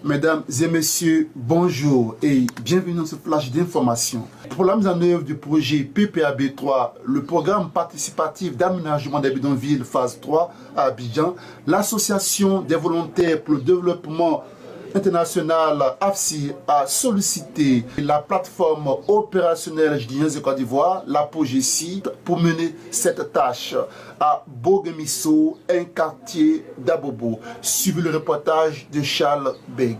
Mesdames et messieurs, bonjour et bienvenue dans ce flash d'information. Pour la mise en œuvre du projet PPAB3, le programme participatif d'aménagement des bidonvilles phase 3 à Abidjan, l'association des volontaires pour le développement international AFSI a sollicité la plateforme opérationnelle Guinée et Côte d'Ivoire, la POGECI, pour mener cette tâche à Bogemiso, un quartier d'Abobo. Suivez le reportage de Charles Beg.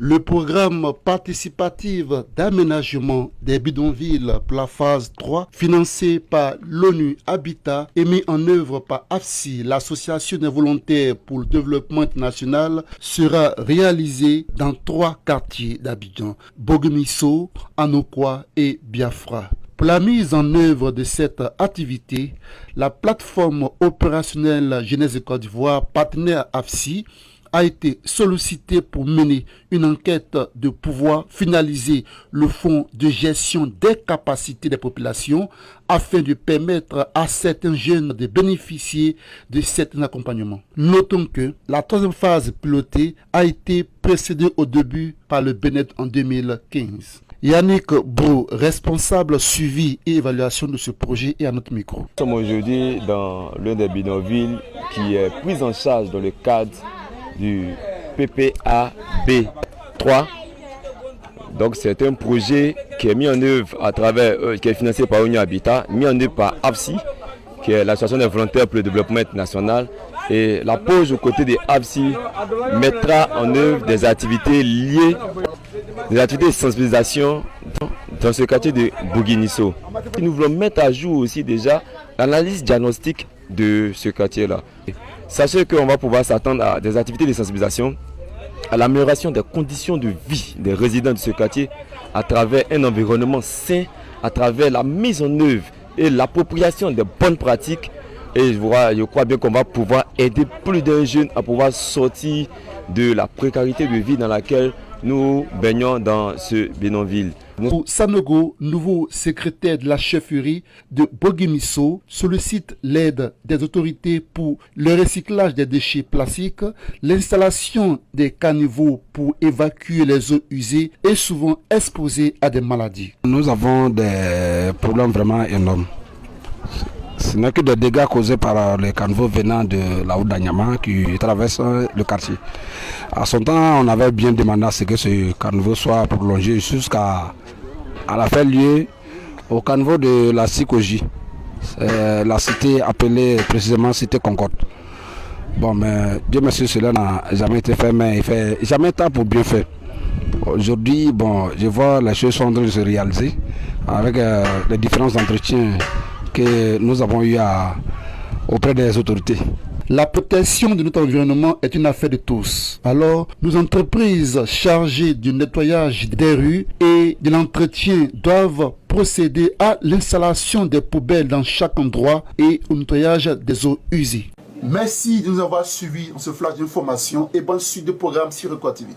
Le programme participatif d'aménagement des bidonvilles pour la phase 3, financé par l'ONU Habitat et mis en œuvre par AFSI, l'association des volontaires pour le développement international, sera réalisé dans 3 quartiers d'Abidjan, Bogemiso, Anokwa et Biafra. Pour la mise en œuvre de cette activité, la plateforme opérationnelle Jeunesse et Côte d'Ivoire, partenaire AFSI, a été sollicité pour mener une enquête de pouvoir finaliser le fonds de gestion des capacités des populations afin de permettre à certains jeunes de bénéficier de certains accompagnements. Notons que la 3e phase pilotée a été précédée au début par le BNET en 2015. Yannick Brou, responsable suivi et évaluation de ce projet, est à notre micro. Nous sommes aujourd'hui dans l'un des bidonvilles qui est pris en charge dans le cadre du PPAB3. Donc c'est un projet qui est mis en œuvre à travers, qui est financé par l'ONU Habitat, mis en œuvre par AFSI, qui est l'association des volontaires pour le développement international. Et la POGE aux côtés de AFSI mettra en œuvre des activités liées, des activités de sensibilisation dans ce quartier de Bogemiso. Nous voulons mettre à jour aussi déjà l'analyse diagnostique de ce quartier-là. Sachez qu'on va pouvoir s'attendre à des activités de sensibilisation, à l'amélioration des conditions de vie des résidents de ce quartier à travers un environnement sain, à travers la mise en œuvre et l'appropriation des bonnes pratiques. Et je crois bien qu'on va pouvoir aider plus d'un jeune à pouvoir sortir de la précarité de vie dans laquelle nous baignons dans ce bidonville. Pour Sanogo, nouveau secrétaire de la chefferie de Bogemiso, sollicite l'aide des autorités pour le recyclage des déchets plastiques, l'installation des caniveaux pour évacuer les eaux usées et souvent exposées à des maladies. Nous avons des problèmes vraiment énormes. Ce n'est que des dégâts causés par les caniveaux venant de la route d'Anyama qui traversent le quartier. À son temps, on avait bien demandé à ce que ce caniveau soit prolongé jusqu'à la faire lieu au caniveau de la Sikoji, la cité appelée précisément cité Concorde. Bon, mais Dieu merci, cela n'a jamais été fait, mais il fait jamais temps pour bien faire. Aujourd'hui, bon, je vois les choses sont en train de se réaliser avec les différents entretiens que nous avons eu auprès des autorités. La protection de notre environnement est une affaire de tous. Alors, nos entreprises chargées du nettoyage des rues et de l'entretien doivent procéder à l'installation des poubelles dans chaque endroit et au nettoyage des eaux usées. Merci de nous avoir suivis dans ce flash d'information et bonne suite de programme sur Record TV.